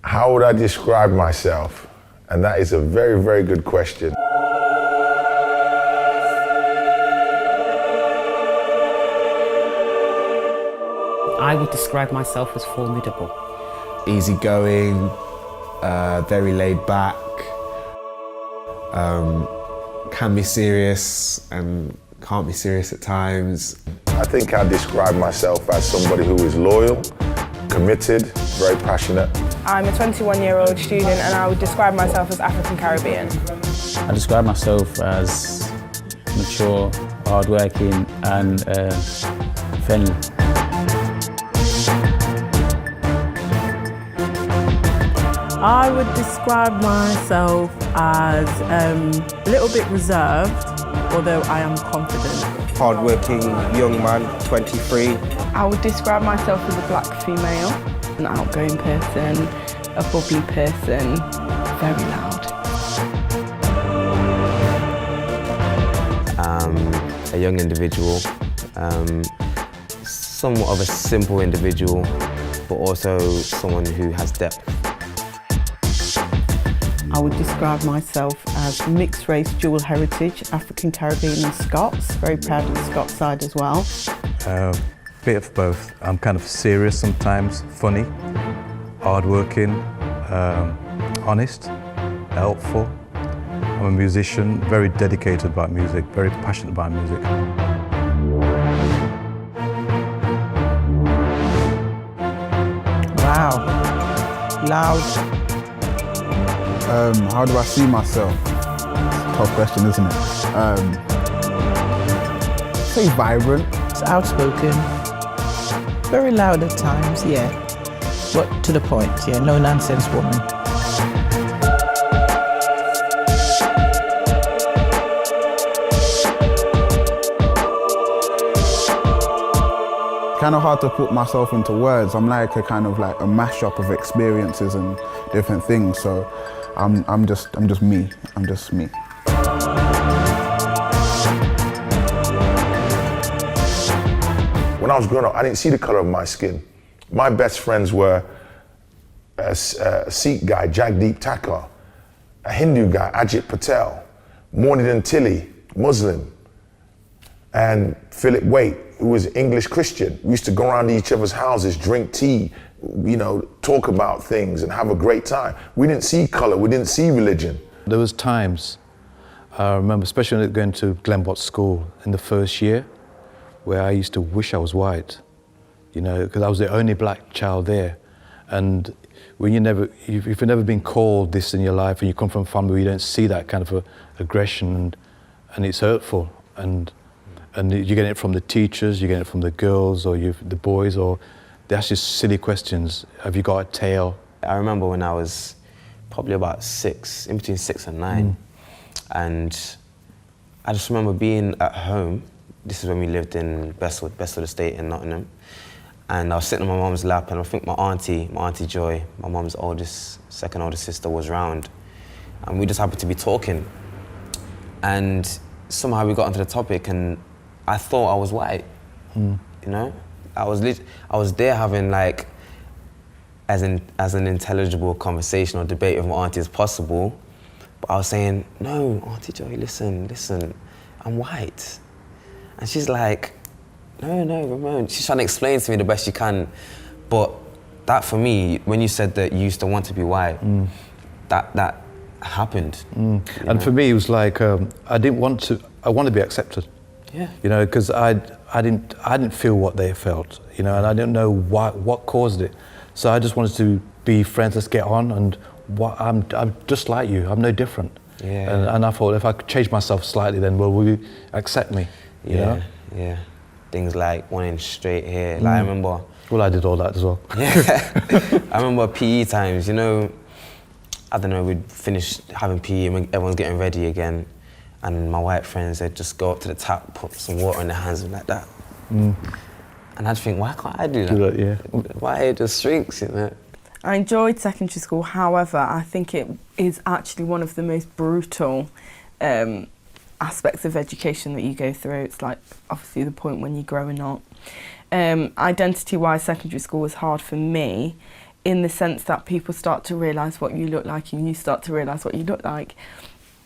How would I describe myself? And that is a very, very good question. I would describe myself as formidable. Easygoing, very laid back, can be serious and can't be serious at times. I think I describe myself as somebody who is loyal, committed, very passionate. I'm a 21-year-old student and I would describe myself as African Caribbean. I describe myself as mature, hardworking and friendly. I would describe myself as a little bit reserved, although I am confident. Hardworking young man, 23. I would describe myself as a black female, an outgoing person, a bubbly person, very loud. A young individual, somewhat of a simple individual, but also someone who has depth. I would describe myself as mixed race, dual heritage, African Caribbean and Scots. Very proud of the Scots side as well. Bit of both. I'm kind of serious sometimes, funny, hardworking, honest, helpful. I'm a musician, very dedicated about music, very passionate about music. Wow, loud. How do I see myself? Tough question, isn't it? Say vibrant. It's outspoken, very loud at times, yeah. But to the point, yeah, no nonsense woman. Kind of hard to put myself into words. I'm like a kind of like a mashup of experiences and different things. So I'm just me. I'm just me. When I was growing up, I didn't see the color of my skin. My best friends were a Sikh guy, Jagdeep Thakur, a Hindu guy, Ajit Patel, Mornington Tilly, Muslim, and Philip Waite, who was English Christian. We used to go around to each other's houses, drink tea, you know, talk about things and have a great time. We didn't see color, we didn't see religion. There was times, I remember, especially going to Glenbot School in the first year, where I used to wish I was white, you know, because I was the only black child there. And when if you've never been called this in your life and you come from a family where you don't see that kind of aggression and it's hurtful, and you're getting it from the teachers, you're getting it from the girls or the boys, or they ask you silly questions. Have you got a tail? I remember when I was probably about 6, in between 6 and 9, and I just remember being at home. This is when we lived in Bestwood Estate in Nottingham, and I was sitting on my mum's lap, and I think my auntie Joy, my mum's second oldest sister, was round, and we just happened to be talking, and somehow we got onto the topic, and I thought I was white, you know? I was there having like as an intelligible conversation or debate with my auntie as possible, but I was saying, no, Auntie Joy, listen, I'm white. And she's like, no, Ramon. She's trying to explain to me the best she can, but that for me, when you said that you used to want to be white, that happened. And know? For me, it was like, I wanted to be accepted. Yeah. You know, because I didn't feel what they felt, you know, and I didn't know what caused it. So I just wanted to be friends, let's get on, and I'm just like you, I'm no different. Yeah. And I thought if I could change myself slightly, then will you accept me? You know? Yeah. Things like wanting straight hair. Like I remember. Well, I did all that as well. Yeah. I remember PE times, you know, I don't know, we'd finish having PE and everyone's getting ready again. And my white friends, they'd just go up to the tap, put some water in their hands like that. And I'd think, why can't I do that? Yeah. Why it just shrinks, you know? I enjoyed secondary school, however, I think it is actually one of the most brutal aspects of education that you go through. It's like, obviously, the point when you're growing up. Identity-wise, secondary school was hard for me in the sense that people start to realise what you look like and you start to realise what you look like.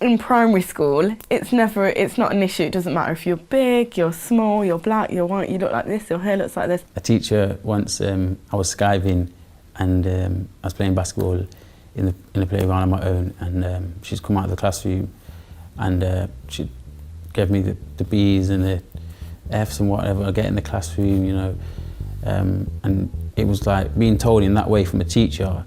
In primary school, it's not an issue. It doesn't matter if you're big, you're small, you're black, you're white, you look like this, your hair looks like this. A teacher once, I was skiving and I was playing basketball in the playground on my own, and she's come out of the classroom and she gave me the B's and the F's and whatever I get in the classroom, you know. And it was like being told in that way from a teacher,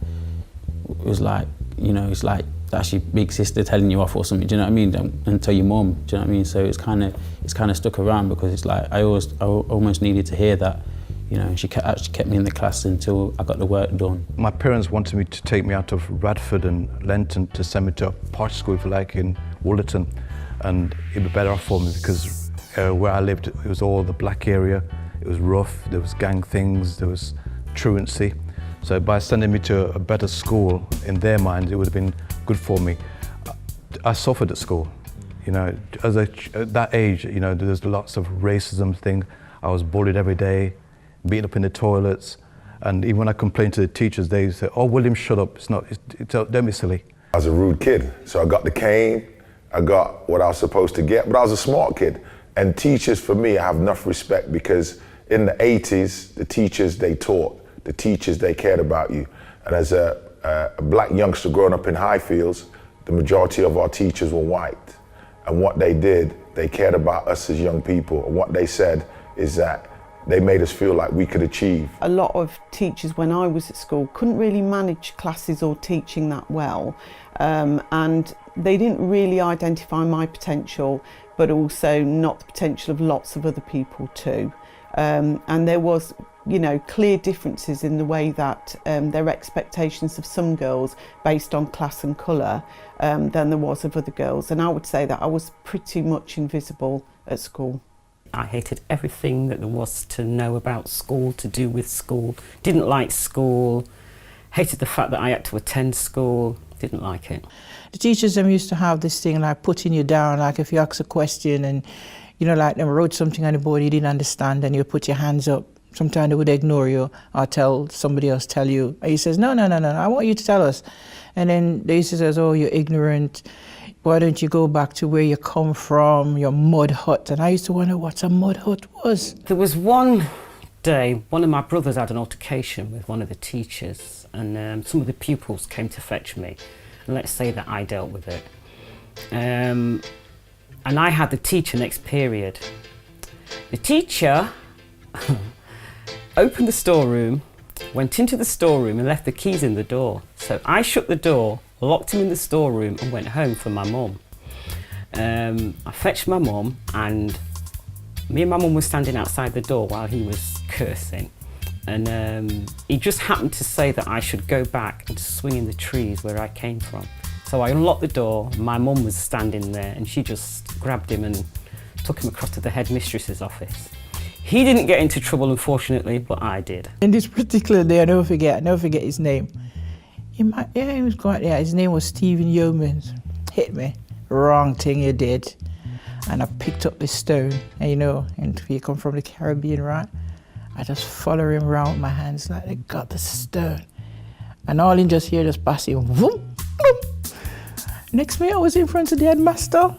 it was like, you know, it's like that's your big sister telling you off or something, do you know what I mean? And tell your mum, do you know what I mean? So it's kind of stuck around because it's like I almost needed to hear that, you know, and she actually kept me in the class until I got the work done. My parents wanted me to take me out of Radford and Lenton to send me to a part school, if you like, in Woollerton, and it'd be better off for me because where I lived, it was all the black area, it was rough, there was gang things, there was truancy. So by sending me to a better school, in their mind, it would have been good for me. I suffered at school, you know, at that age, you know, there's lots of racism thing. I was bullied every day, beaten up in the toilets, and even when I complained to the teachers, they said, "Oh, William, shut up, don't be silly." I was a rude kid, so I got the cane, I got what I was supposed to get, but I was a smart kid. And teachers, for me, I have enough respect because in the 80s, the teachers, they taught, the teachers, they cared about you. And as a black youngster growing up in Highfields, the majority of our teachers were white. And what they did, they cared about us as young people. And what they said is that they made us feel like we could achieve. A lot of teachers when I was at school couldn't really manage classes or teaching that well. And they didn't really identify my potential, but also not the potential of lots of other people too. And there was, you know, clear differences in the way that their expectations of some girls based on class and colour than there was of other girls. And I would say that I was pretty much invisible at school. I hated everything that there was to know about school, to do with school. Didn't like school, hated the fact that I had to attend school, didn't like it. The teachers used to have this thing like putting you down, like if you ask a question and, you know, like they wrote something on the board you didn't understand and you put your hands up. Sometimes they would ignore you or tell somebody else tell you. And he says, no, I want you to tell us. And then they used to say, oh, you're ignorant. Why don't you go back to where you come from, your mud hut? And I used to wonder what a mud hut was. There was one day, one of my brothers had an altercation with one of the teachers, and some of the pupils came to fetch me. And let's say that I dealt with it. And I had the teacher next period. The teacher opened the storeroom, went into the storeroom and left the keys in the door. So I shut the door, locked him in the storeroom and went home for my mum. I fetched my mum and me and my mum were standing outside the door while he was cursing. And he just happened to say that I should go back and swing in the trees where I came from. So I unlocked the door, my mum was standing there and she just grabbed him and took him across to the headmistress's office. He didn't get into trouble, unfortunately, but I did. In this particular day, I never forget his name. He was quite, his name was Stephen Yeomans. Hit me. Wrong thing you did. And I picked up this stone, and you know, and we come from the Caribbean, right? I just follow him around with my hands like they got the stone. And all in just here, just passing, whoop, whoop. Next minute, I was in front of the headmaster.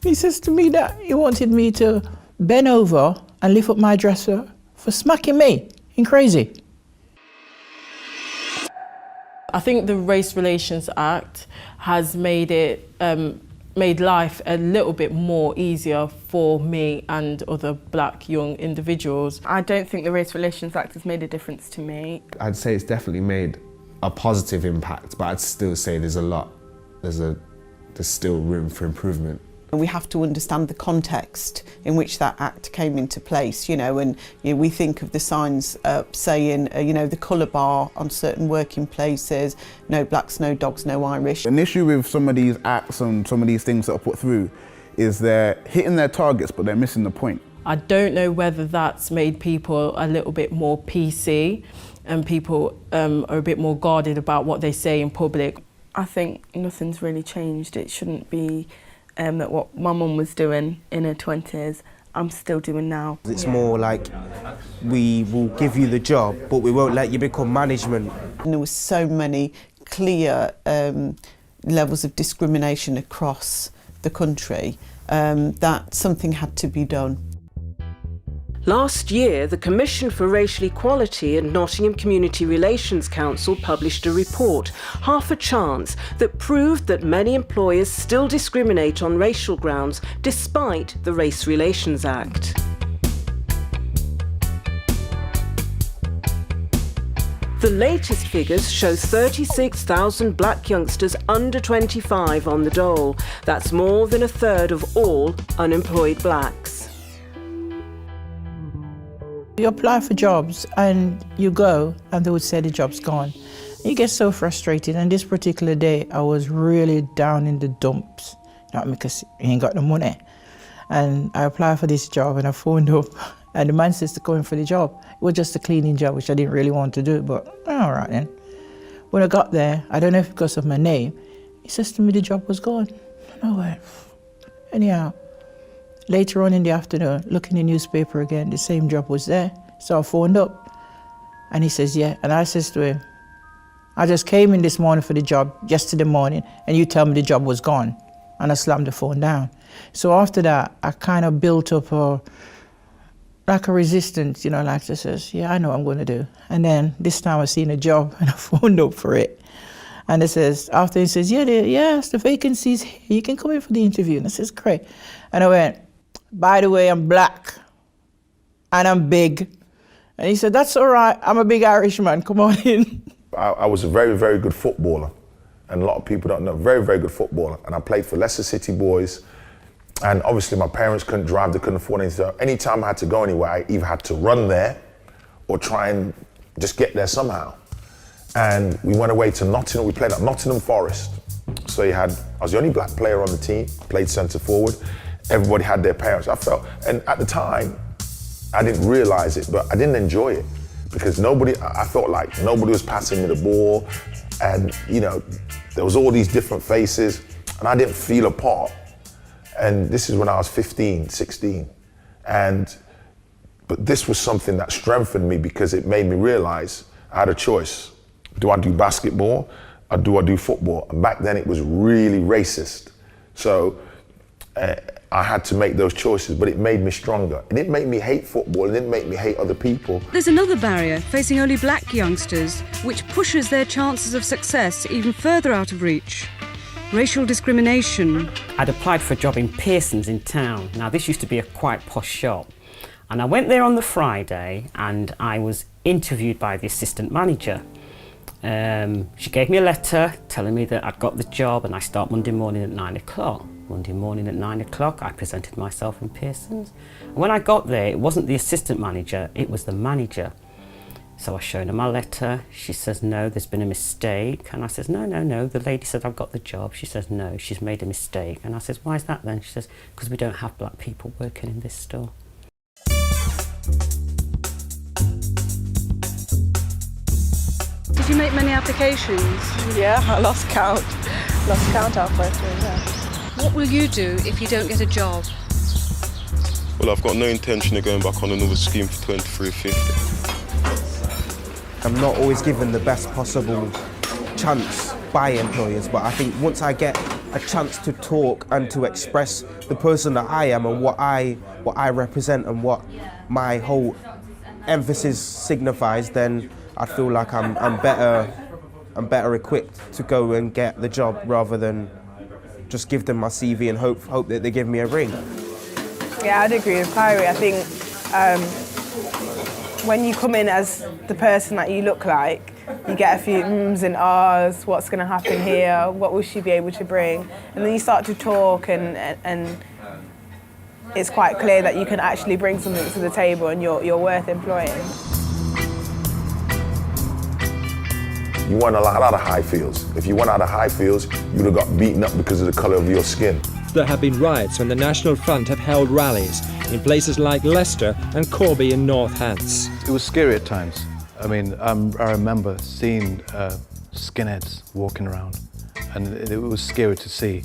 He says to me that he wanted me to bend over and lift up my dresser for smacking me. Ain't crazy. I think the Race Relations Act has made life a little bit more easier for me and other black young individuals. I don't think the Race Relations Act has made a difference to me. I'd say it's definitely made a positive impact, but I'd still say there's still room for improvement. We have to understand the context in which that act came into place, you know, and we think of the signs saying, the colour bar on certain working places, no blacks, no dogs, no Irish. An issue with some of these acts and some of these things that are put through is they're hitting their targets, but they're missing the point. I don't know whether that's made people a little bit more PC and people are a bit more guarded about what they say in public. I think nothing's really changed. It shouldn't be that what my mum was doing in her 20s, I'm still doing now. It's more like we will give you the job, but we won't let you become management. And there were so many clear levels of discrimination across the country that something had to be done. Last year, the Commission for Racial Equality and Nottingham Community Relations Council published a report, Half a Chance, that proved that many employers still discriminate on racial grounds despite the Race Relations Act. The latest figures show 36,000 black youngsters under 25 on the dole. That's more than a third of all unemployed blacks. You apply for jobs and you go and they would say the job's gone. You get so frustrated, and this particular day I was really down in the dumps, you know, because you ain't got no money. And I applied for this job and I phoned up and the man says to come in for the job. It was just a cleaning job, which I didn't really want to do, but all right then. When I got there, I don't know if because of my name, he says to me the job was gone. And I went, anyhow. Later on in the afternoon, looking in the newspaper again, the same job was there. So I phoned up and he says, yeah. And I says to him, I just came in this morning for the job, yesterday morning, and you tell me the job was gone. And I slammed the phone down. So after that, I kind of built up a resistance, you know, like just says, yeah, I know what I'm going to do. And then this time I seen a job and I phoned up for it. And it says, after he says, yes, the vacancy's here. You can come in for the interview. And I says, great. And I went, by the way, I'm black and I'm big. And he said, that's all right. I'm a big Irishman. Come on in. I was a very, very good footballer. And a lot of people don't know, very, very good footballer. And I played for Leicester City boys. And obviously my parents couldn't drive, they couldn't afford anything. So anytime I had to go anywhere, I either had to run there or try and just get there somehow. And we went away to Nottingham, we played at Nottingham Forest. So I was the only black player on the team, played centre forward. Everybody had their parents. And at the time, I didn't realise it, but I didn't enjoy it because I felt like nobody was passing me the ball. And, you know, there was all these different faces and I didn't feel a part. And this is when I was 15, 16. But this was something that strengthened me because it made me realise I had a choice. Do I do basketball or do I do football? And back then it was really racist. So I had to make those choices, but it made me stronger. It didn't make me hate football, it didn't make me hate other people. There's another barrier facing only black youngsters, which pushes their chances of success even further out of reach. Racial discrimination. I'd applied for a job in Pearson's in town. Now this used to be a quite posh shop. And I went there on the Friday and I was interviewed by the assistant manager. She gave me a letter telling me that I'd got the job and I start Monday morning at 9 o'clock. Monday morning at 9 o'clock, I presented myself in Pearson's. And when I got there, it wasn't the assistant manager, it was the manager. So I showed her my letter. She says, no, there's been a mistake. And I says, no, the lady said I've got the job. She says, no, she's made a mistake. And I says, why is that then? She says, because we don't have black people working in this store. Did you make many applications? Yeah, I lost count halfway through, yeah. What will you do if you don't get a job? Well, I've got no intention of going back on another scheme for 23.50. I'm not always given the best possible chance by employers, but I think once I get a chance to talk and to express the person that I am and what I represent and what my whole emphasis signifies, then I feel like I'm better equipped to go and get the job rather than just give them my CV and hope that they give me a ring. Yeah, I'd agree with Kyrie. I think when you come in as the person that you look like, you get a few ums and ahs, what's going to happen here, what will she be able to bring? And then you start to talk and it's quite clear that you can actually bring something to the table and you're worth employing. You weren't allowed out of Highfields. If you went out of Highfields, you'd have got beaten up because of the colour of your skin. There have been riots when the National Front have held rallies in places like Leicester and Corby in North Hants. It was scary at times. I mean, I remember seeing skinheads walking around, and it was scary to see.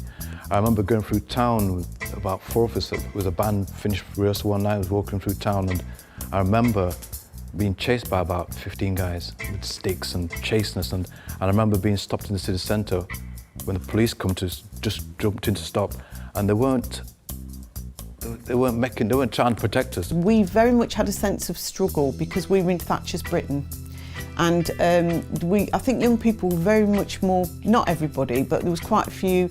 I remember going through town with about 4 of us. It was a band, finished rehearsal one night, I was walking through town, and I remember being chased by about 15 guys with sticks and chasing us, and I remember being stopped in the city centre when the police come to just jumped in to stop, and they weren't trying to protect us. We very much had a sense of struggle because we were in Thatcher's Britain. And I think young people were very much more, not everybody, but there was quite a few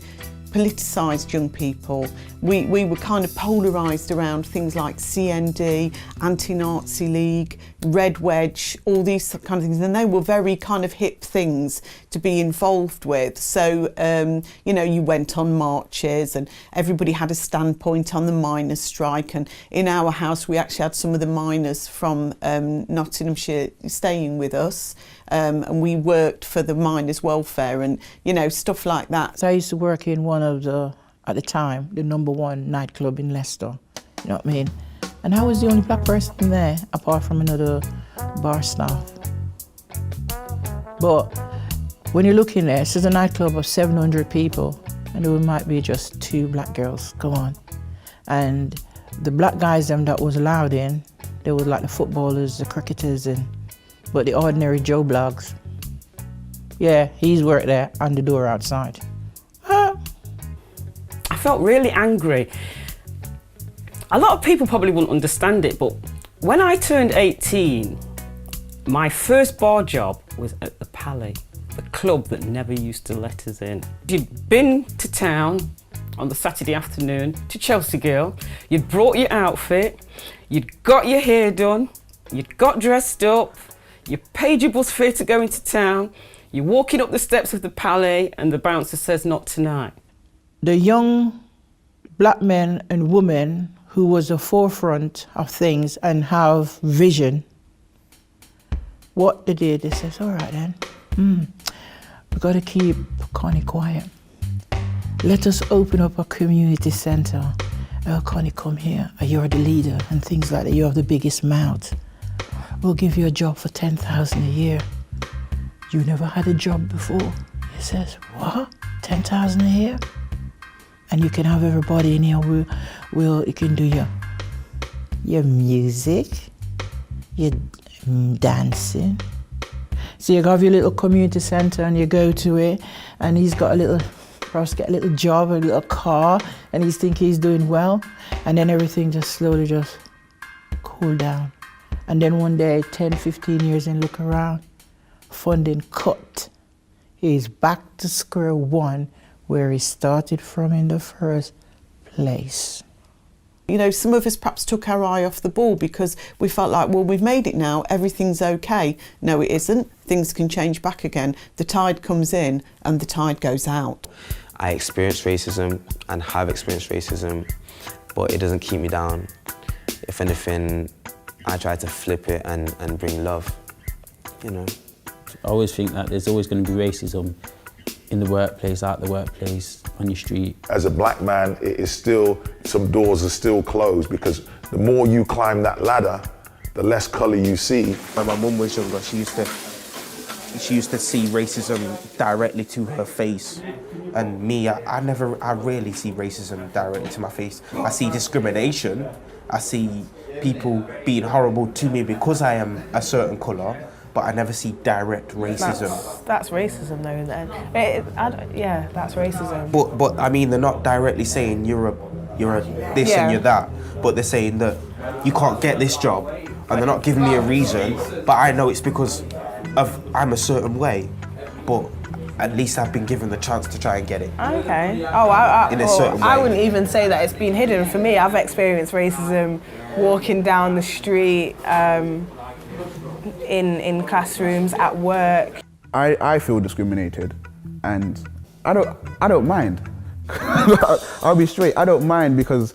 politicised young people. We were kind of polarised around things like CND, Anti-Nazi League, Red Wedge, all these kind of things, and they were very kind of hip things to be involved with. So, you know, you went on marches and everybody had a standpoint on the miners' strike, and in our house we actually had some of the miners from Nottinghamshire staying with us, and we worked for the miners' welfare and, you know, stuff like that. So I used to work in one of the, at the time, the #1 nightclub in Leicester, you know what I mean? And I was the only black person there, apart from another bar staff. But when you look in there, this is a nightclub of 700 people, and there might be just 2 black girls, go on. And the black guys them that was allowed in, they were like the footballers, the cricketers, but the ordinary Joe Bloggs, yeah, he's worked there on the door outside. I felt really angry. A lot of people probably wouldn't understand it, but when I turned 18, my first bar job was at the Palais, the club that never used to let us in. You'd been to town on the Saturday afternoon to Chelsea Girl, you'd brought your outfit, you'd got your hair done, you'd got dressed up, you paid your bus fare to go into town, you're walking up the steps of the Palais and the bouncer says, "Not tonight." The young black men and women who was the forefront of things and have vision, what they did, they says, all right then, we got to keep Connie quiet. Let us open up a community centre. Oh, Connie, come here. You're the leader and things like that. You have the biggest mouth. We'll give you a job for 10,000 a year. You never had a job before. He says, what? 10,000 a year? And you can have everybody in here. You can do your music, your dancing. So you have your little community centre and you go to it, and he's got perhaps get a little job, a little car, and he's thinking he's doing well, and then everything just slowly just cool down. And then one day, 10, 15 years and look around, funding cut. He's back to square one where he started from in the first place. You know, some of us perhaps took our eye off the ball because we felt like, well, we've made it now, everything's okay. No, it isn't. Things can change back again. The tide comes in and the tide goes out. I experienced racism and have experienced racism, but it doesn't keep me down. If anything, I try to flip it and bring love, you know. I always think that there's always going to be racism in the workplace, out the workplace, on your street. As a black man, it is still, some doors are still closed because the more you climb that ladder, the less colour you see. When my mum was younger, she used to see racism directly to her face. And me, I rarely see racism directly to my face. I see discrimination. I see people being horrible to me because I am a certain colour, but I never see direct racism. That's racism though, then. Yeah, that's racism. But I mean, they're not directly saying you're a this and you're that, but they're saying that you can't get this job, and they're not giving me a reason, but I know it's because I'm a certain way, but at least I've been given the chance to try and get it. Okay. In a certain way. I wouldn't even say that it's been hidden. For me, I've experienced racism walking down the street, in classrooms, at work. I feel discriminated, and I don't mind. I'll be straight. I don't mind because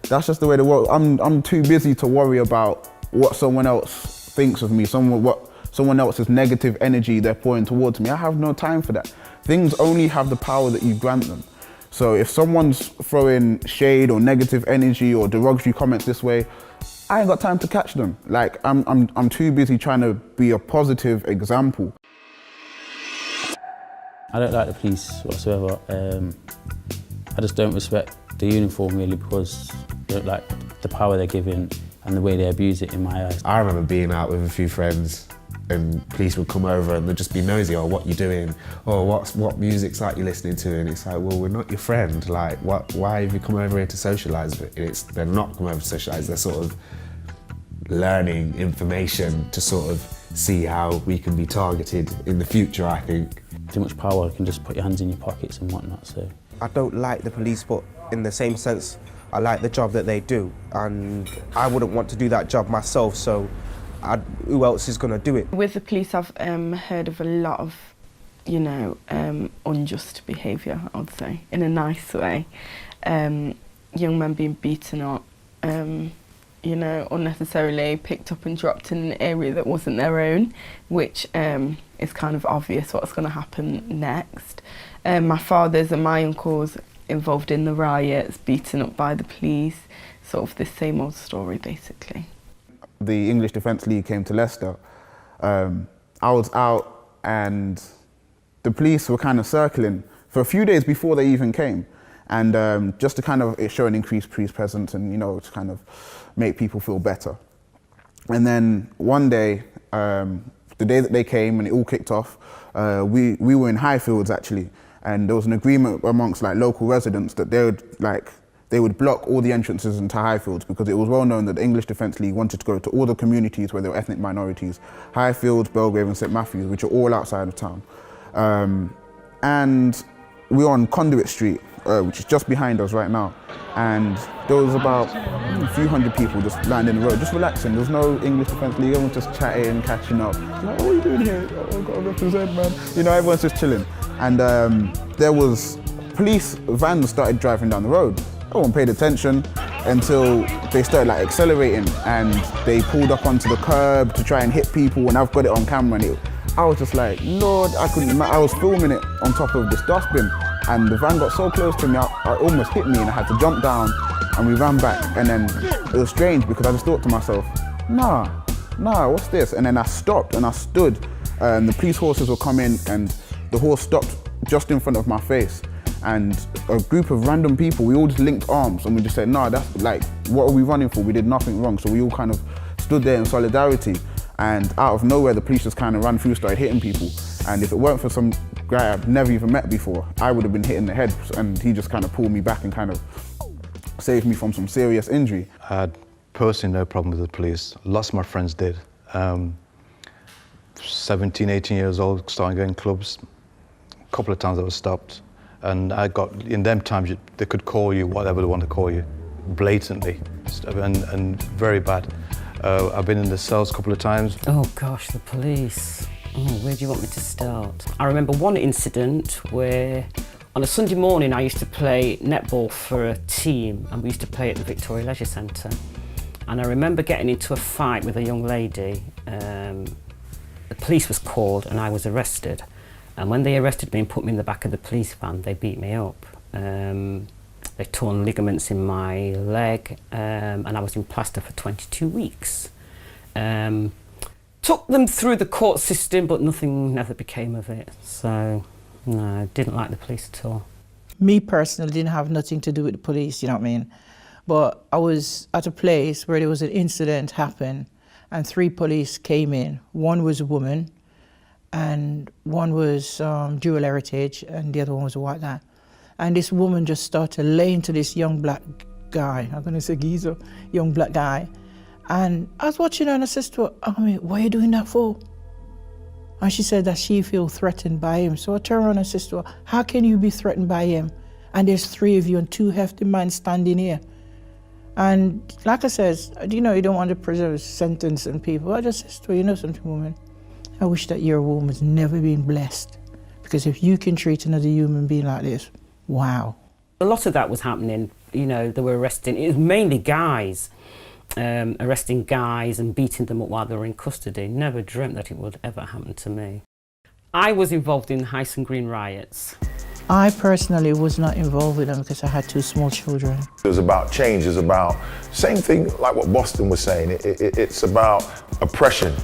that's just the way the world. I'm too busy to worry about what someone else thinks of me. What someone else's negative energy they're pouring towards me. I have no time for that. Things only have the power that you grant them. So if someone's throwing shade or negative energy or derogatory comments this way, I ain't got time to catch them. Like I'm too busy trying to be a positive example. I don't like the police whatsoever. I just don't respect the uniform really, because like the power they're given and the way they abuse it in my eyes. I remember being out with a few friends and police would come over and they'd just be nosy, or what you doing, or what music's like you listening to, and it's like, well, we're not your friend, like why have you come over here to socialise? They're not coming over to socialise, they're sort of learning information to sort of see how we can be targeted in the future, I think. Too much power, you can just put your hands in your pockets and whatnot, so. I don't like the police, but in the same sense, I like the job that they do, and I wouldn't want to do that job myself, so who else is going to do it? With the police, I've heard of a lot of, unjust behaviour, I would say, in a nice way. Young men being beaten up, unnecessarily picked up and dropped in an area that wasn't their own, which is kind of obvious what's going to happen next. My father's and my uncles involved in the riots, beaten up by the police, sort of the same old story, basically. The English Defence League came to Leicester. I was out and the police were kind of circling for a few days before they even came. And just to kind of show an increased police presence and, to kind of make people feel better. And then one day, the day that they came and it all kicked off, we were in Highfields actually. And there was an agreement amongst local residents that they would block all the entrances into Highfields because it was well known that the English Defence League wanted to go to all the communities where there were ethnic minorities, Highfields, Belgrave and St Matthews, which are all outside of town. And we were on Conduit Street, which is just behind us right now. And there was about a few hundred people just lying in the road, just relaxing. There was no English Defence League, everyone just chatting, catching up. Like, what are you doing here? Oh, I've got to represent, man. Everyone's just chilling. And there was police vans started driving down the road. No one paid attention until they started accelerating and they pulled up onto the curb to try and hit people, and I've got it on camera and I was just like, Lord, I was filming it on top of this dustbin and the van got so close to me, it almost hit me and I had to jump down and we ran back. And then it was strange because I just thought to myself, nah, what's this? And then I stopped and I stood and the police horses were coming and the horse stopped just in front of my face. And a group of random people, we all just linked arms and we just said, nah, that's what are we running for? We did nothing wrong. So we all kind of stood there in solidarity. And out of nowhere, the police just kind of ran through, started hitting people. And if it weren't for some guy I've never even met before, I would have been hit in the head. And he just kind of pulled me back and kind of saved me from some serious injury. I had personally no problem with the police. Lots of my friends did. 17, 18 years old, starting going clubs. A couple of times I was stopped. And in them times, they could call you whatever they want to call you, blatantly, and very bad. I've been in the cells a couple of times. Oh gosh, the police. Oh, where do you want me to start? I remember one incident where on a Sunday morning I used to play netball for a team and we used to play at the Victoria Leisure Centre. And I remember getting into a fight with a young lady. The police was called and I was arrested. And when they arrested me and put me in the back of the police van, they beat me up. They torn ligaments in my leg and I was in plaster for 22 weeks. Took them through the court system, but nothing ever became of it. So, no, didn't like the police at all. Me personally didn't have nothing to do with the police, you know what I mean? But I was at a place where there was an incident happen and 3 police came in. One was a woman, and one was dual heritage, and the other one was a white guy. And this woman just started laying to this young black guy, I'm gonna say geezer, young black guy. And I was watching her and I said to her, what are you doing that for? And she said that she feels threatened by him. So I turned around and said to her, how can you be threatened by him? And there's 3 of you and 2 hefty men standing here. And like I said, you don't want to preserve sentence and people. I just said to her, something, woman? I wish that your womb has never been blessed. Because if you can treat another human being like this, wow. A lot of that was happening, they were arresting, it was mainly guys, arresting guys and beating them up while they were in custody. Never dreamt that it would ever happen to me. I was involved in the Heist and Green riots. I personally was not involved with them because I had 2 small children. It was about change, it's about, same thing like what Boston was saying, it's about oppression.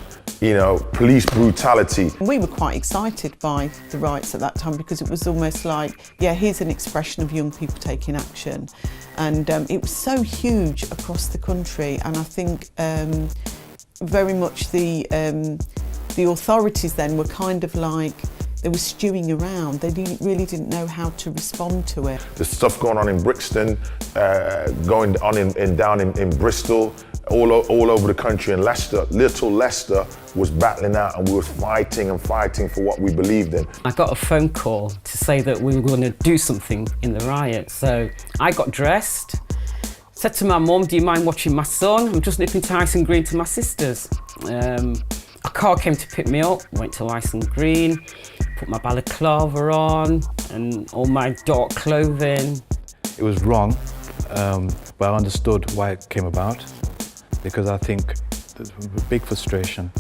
you know, police brutality. We were quite excited by the riots at that time because it was almost like, yeah, here's an expression of young people taking action. And it was so huge across the country, and I think very much the authorities then were kind of like, they were stewing around. They really didn't know how to respond to it. The stuff going on in Brixton, going on down in Bristol, all over the country, in Leicester. Little Leicester was battling out, and we were fighting and fighting for what we believed in. I got a phone call to say that we were going to do something in the riot. So I got dressed, said to my mum, do you mind watching my son? I'm just nipping to Heist and Green to my sister's. A car came to pick me up, went to Heist and Green, put my balaclava on and all my dark clothing. It was wrong, but I understood why it came about, because I think there's a big frustration.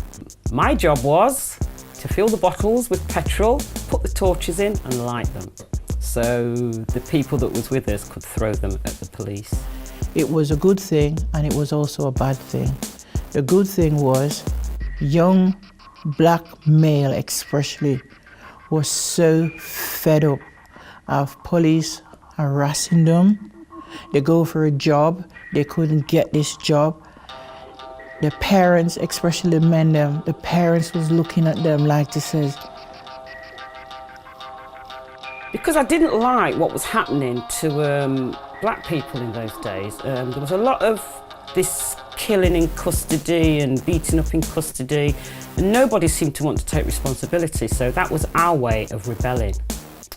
My job was to fill the bottles with petrol, put the torches in and light them, so the people that was with us could throw them at the police. It was a good thing and it was also a bad thing. The good thing was young black male especially was so fed up of police harassing them. They go for a job, they couldn't get this job. The parents, especially the men, the parents was looking at them like to say. Because I didn't like what was happening to black people in those days. There was a lot of this killing in custody and beating up in custody, and nobody seemed to want to take responsibility, so that was our way of rebelling.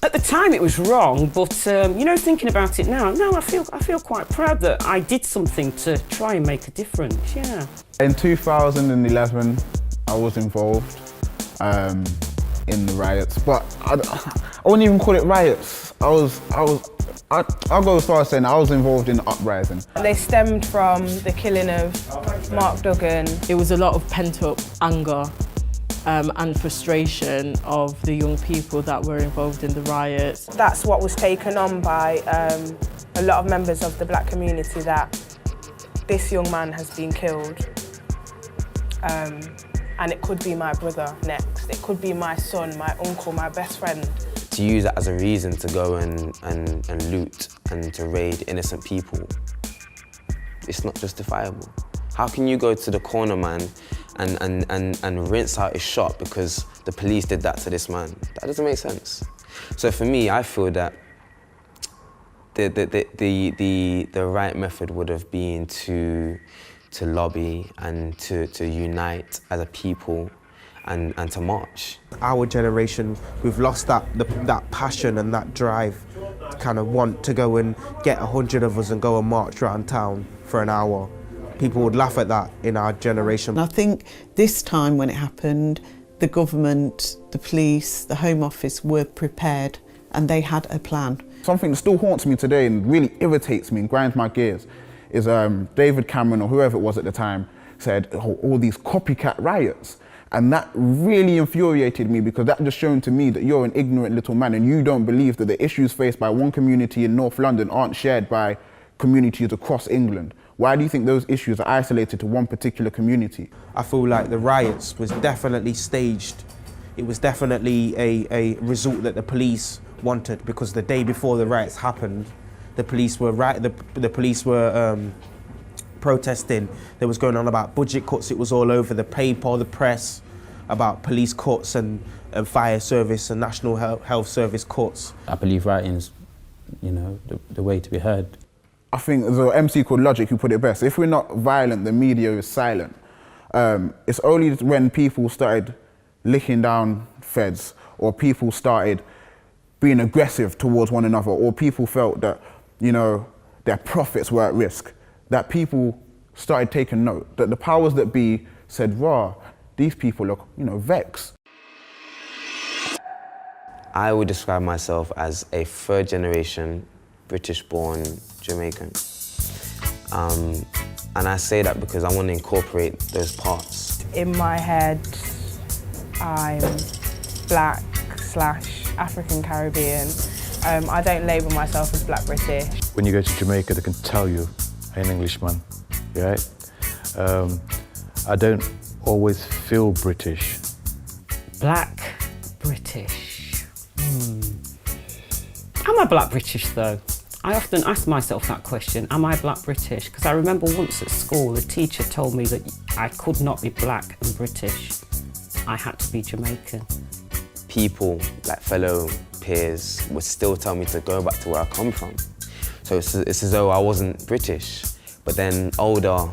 At the time it was wrong, but you know, thinking about it now, no, I feel quite proud that I did something to try and make a difference, yeah. In 2011, I was involved in the riots, but I wouldn't even call it riots. I'll go as far as saying I was involved in the uprising. They stemmed from the killing of Mark Duggan. It was a lot of pent-up anger and frustration of the young people that were involved in the riots. That's what was taken on by a lot of members of the black community, that this young man has been killed. And it could be my brother next. It could be my son, my uncle, my best friend. To use that as a reason to go and loot and to raid innocent people, it's not justifiable. How can you go to the corner man and rinse out his shop because the police did that to this man? That doesn't make sense. So for me, I feel that the right method would have been to lobby and to unite as a people and to march. Our generation, we've lost that passion and that drive to kind of want to go and get 100 of us and go and march around town for an hour. People would laugh at that in our generation. And I think this time when it happened, the government, the police, the Home Office were prepared and they had a plan. Something that still haunts me today and really irritates me and grinds my gears is David Cameron, or whoever it was at the time, said, oh, all these copycat riots. And that really infuriated me, because that just shown to me that you're an ignorant little man and you don't believe that the issues faced by one community in North London aren't shared by communities across England. Why do you think those issues are isolated to one particular community? I feel like the riots was definitely staged. It was definitely a result that the police wanted, because the day before the riots happened, the police were protesting. There was going on about budget cuts. It was all over the paper, the press, about police cuts and fire service and national health service cuts. I believe writing's, you know, the way to be heard. I think there's an MC called Logic who put it best. If we're not violent, the media is silent. It's only when people started licking down feds, or people started being aggressive towards one another, or people felt that, you know, their profits were at risk, that people started taking note, that the powers that be said, rah, these people are, you know, vexed. I would describe myself as a third generation British-born Jamaican. And I say that because I want to incorporate those parts. In my head, I'm black/African Caribbean. I don't label myself as Black British. When you go to Jamaica, they can tell you an Englishman, right? I don't always feel British? Black British. Am I Black British though? I often ask myself that question, am I Black British? Because I remember once at school, the teacher told me that I could not be Black and British. I had to be Jamaican. People, like fellow peers, would still tell me to go back to where I come from. So it's as though I wasn't British. But then older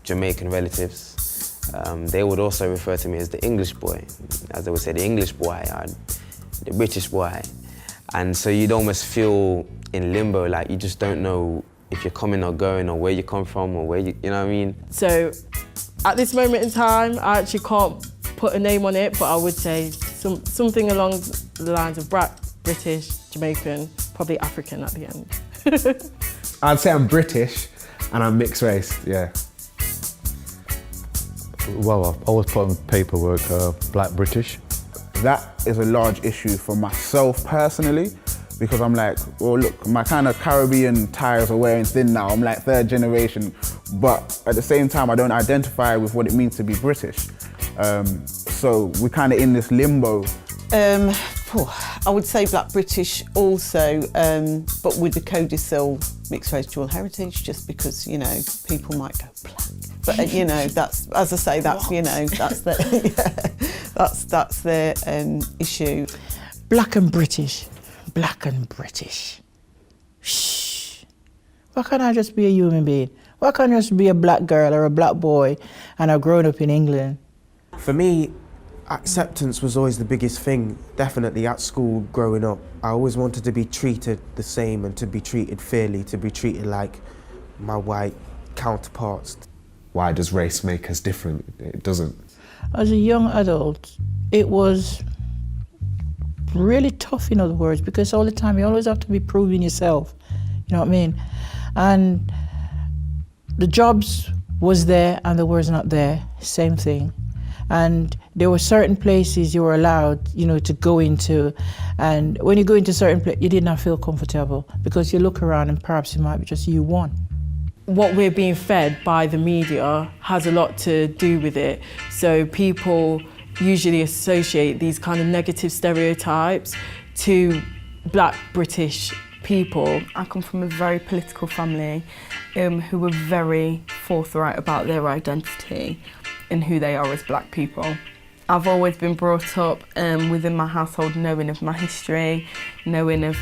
Jamaican relatives, they would also refer to me as the English boy. As they would say, the English boy, the British boy. And so you'd almost feel in limbo, like you just don't know if you're coming or going or where you come from or where you know what I mean? So at this moment in time, I actually can't put a name on it, but I would say something along the lines of Black, British, Jamaican, probably African at the end. I'd say I'm British and I'm mixed race, yeah. Well, I've always put on paperwork Black British. That is a large issue for myself personally, because I'm like, well look, my kind of Caribbean ties are wearing thin now. I'm like third generation, but at the same time I don't identify with what it means to be British. So we're kind of in this limbo. I would say Black British also, but with the codicil mixed race dual heritage, just because, you know, people might go black. But you know, that's, as I say, that's, you know, that's the, that's the issue. Black and British. Black and British. Shh. Why can't I just be a human being? Why can't I just be a black girl or a black boy and I've grown up in England? For me, acceptance was always the biggest thing, definitely at school growing up. I always wanted to be treated the same and to be treated fairly, to be treated like my white counterparts. Why does race make us different? It doesn't. As a young adult, it was really tough, in other words, because all the time you always have to be proving yourself, you know what I mean? And the jobs was there and the words not there, same thing. And there were certain places you were allowed, you know, to go into, and when you go into certain places, you did not feel comfortable because you look around and perhaps it might be just you one. What we're being fed by the media has a lot to do with it. So people usually associate these kind of negative stereotypes to Black British people. I come from a very political family who were very forthright about their identity and who they are as Black people. I've always been brought up within my household knowing of my history, knowing of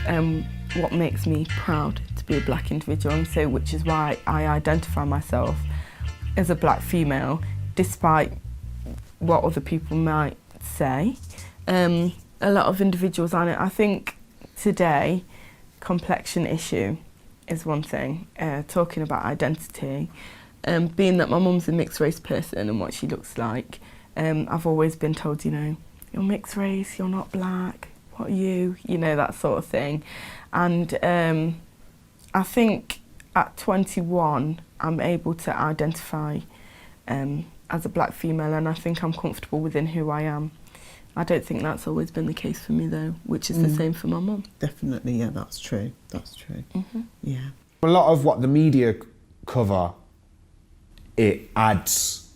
what makes me proud to be a Black individual, and so which is why I identify myself as a Black female, despite what other people might say. A lot of individuals on it. I think today, complexion issue is one thing, talking about identity. Being that my mum's a mixed race person and what she looks like, I've always been told, you know, you're mixed race, you're not Black, what are you? You know, that sort of thing. And I think at 21, I'm able to identify as a Black female, and I think I'm comfortable within who I am. I don't think that's always been the case for me though, which is the same for my mum. Definitely, yeah, that's true. That's true. Yeah. A lot of what the media cover, it adds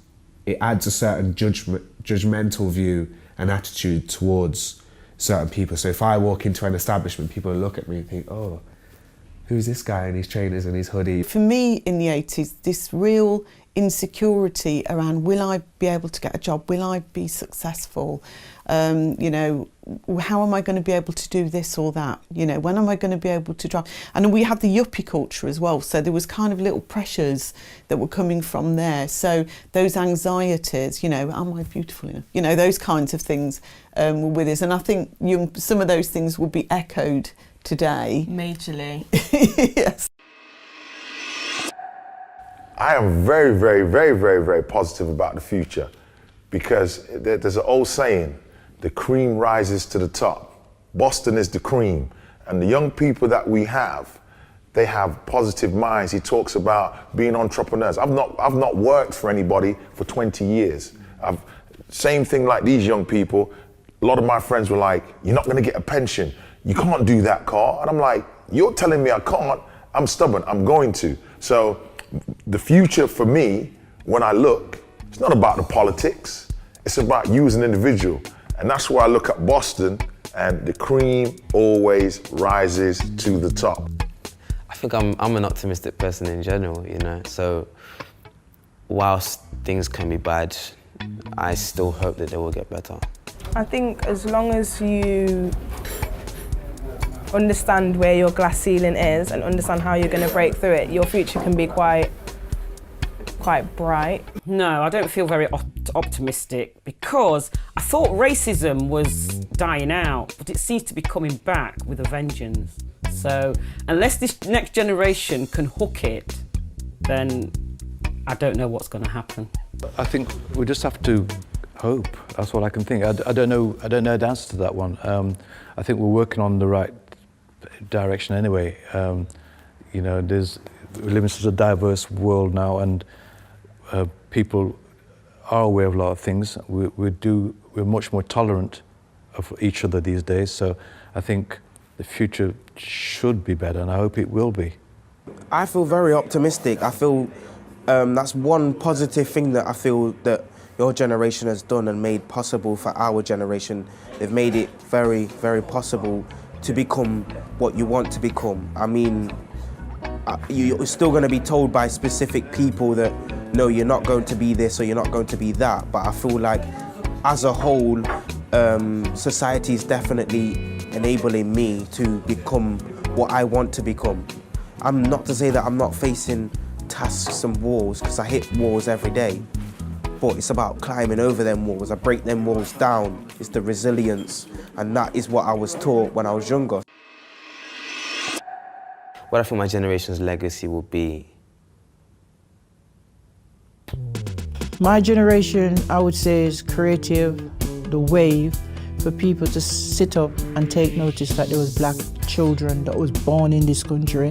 a certain judgmental view and attitude towards certain people. So if I walk into an establishment, people look at me and think, oh, who's this guy in his trainers and his hoodie? For me in the 80s, this real insecurity around, will I be able to get a job? Will I be successful? You know, how am I going to be able to do this or that? You know, when am I going to be able to drive? And we had the yuppie culture as well, so there was kind of little pressures that were coming from there. So those anxieties, you know, am I beautiful enough? You know, those kinds of things were with us. And I think some of those things will be echoed today. Majorly. Yes. I am very, very, very, very, very positive about the future, because there's an old saying, the cream rises to the top. Boston is the cream. And the young people that we have, they have positive minds. He talks about being entrepreneurs. I've not worked for anybody for 20 years. Same thing like these young people. A lot of my friends were like, you're not gonna get a pension. You can't do that, Carl. And I'm like, you're telling me I can't? I'm stubborn, I'm going to. So the future for me, when I look, It's not about the politics. It's about you as an individual. And that's why I look at Boston, and the cream always rises to the top. I think I'm an optimistic person in general, you know, so whilst things can be bad, I still hope that they will get better. I think as long as you understand where your glass ceiling is and understand how you're going to break through it, your future can be quite bright. No, I don't feel very optimistic because I thought racism was dying out, but it seems to be coming back with a vengeance. So unless this next generation can hook it, then I don't know what's going to happen. I think we just have to hope. That's all I can think. I don't know the answer to that one. I think we're working on the right direction anyway. You know, we live in such a diverse world now, and people are aware of a lot of things. We're much more tolerant of each other these days. So I think the future should be better, and I hope it will be. I feel very optimistic. I feel that's one positive thing that I feel that your generation has done and made possible for our generation. They've made it very, very possible to become what you want to become. I mean, you're still going to be told by specific people that, no, you're not going to be this or you're not going to be that. But I feel like, as a whole, society is definitely enabling me to become what I want to become. I'm not to say that I'm not facing tasks and walls, because I hit walls every day. But it's about climbing over them walls. I break them walls down. It's the resilience. And that is what I was taught when I was younger. What I think my generation's legacy will be. My generation, I would say, is creative, the wave, for people to sit up and take notice that there was black children that was born in this country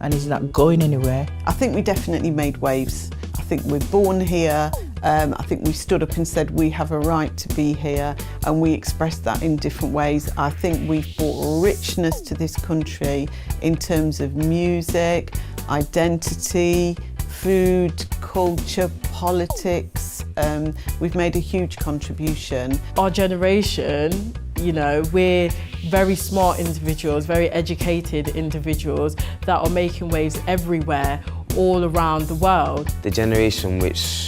and is not going anywhere. I think we definitely made waves. I think we're born here. I think we stood up and said we have a right to be here, and we expressed that in different ways. I think we've brought richness to this country in terms of music, identity, food, culture, politics. We've made a huge contribution. Our generation, you know, we're very smart individuals, very educated individuals that are making waves everywhere, all around the world. The generation which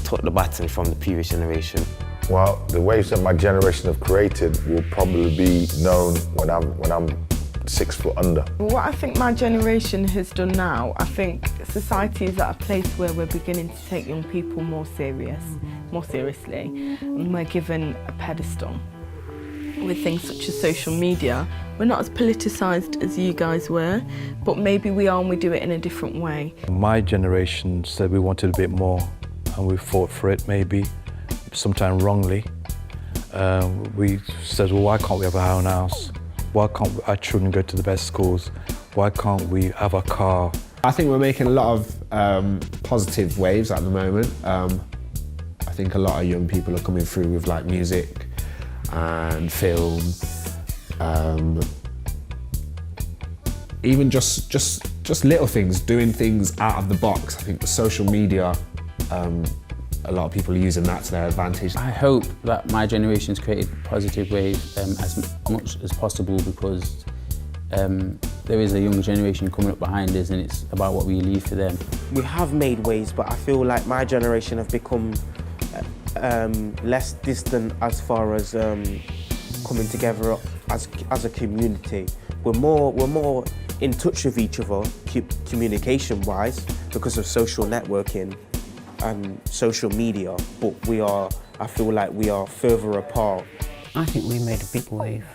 took the baton from the previous generation. Well, the waves that my generation have created will probably be known when I'm 6 foot under. What I think my generation has done now, I think society is at a place where we're beginning to take young people more seriously, and we're given a pedestal. With things such as social media, we're not as politicised as you guys were, but maybe we are, and we do it in a different way. My generation said we wanted a bit more, and we fought for it, maybe, sometimes wrongly. We said, well, why can't we have our own house? Why can't our children go to the best schools? Why can't we have a car? I think we're making a lot of positive waves at the moment. I think a lot of young people are coming through with like music and film, even just little things, doing things out of the box. I think the social media, a lot of people are using that to their advantage. I hope that my generation's created positive waves as much as possible, because there is a young generation coming up behind us, and it's about what we leave for them. We have made waves, but I feel like my generation have become less distant as far as coming together as a community. We're more in touch with each other, communication-wise, because of social networking and social media, but I feel like we are further apart. I think we made a big wave.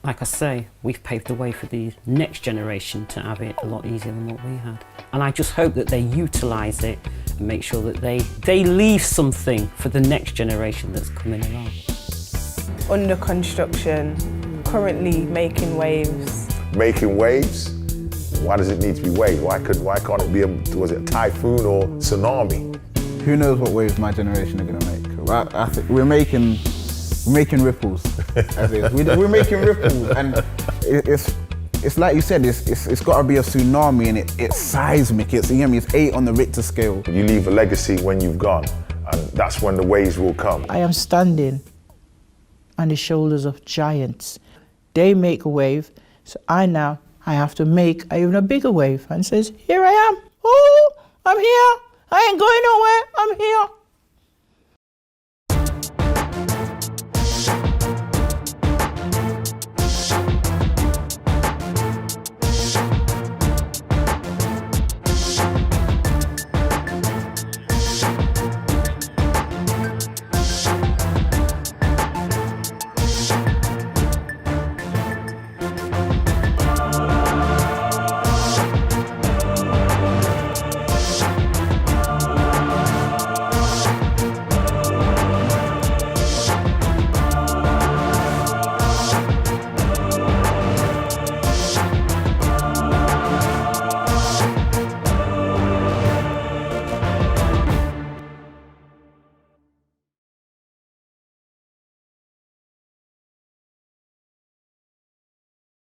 Like I say, we've paved the way for the next generation to have it a lot easier than what we had. And I just hope that they utilise it and make sure that they leave something for the next generation that's coming along. Under construction, currently making waves. Making waves? Why does it need to be waves? Why can't it be a typhoon or tsunami? Who knows what waves my generation are gonna make? I think we're making ripples. As is. We're making ripples, and it's like you said, it's got to be a tsunami, and it's seismic. It's, you know, it's 8 on the Richter scale. You leave a legacy when you've gone, and that's when the waves will come. I am standing on the shoulders of giants. They make a wave, so I have to make even a bigger wave, and says, here I am. Oh, I'm here. I ain't going nowhere. I'm here.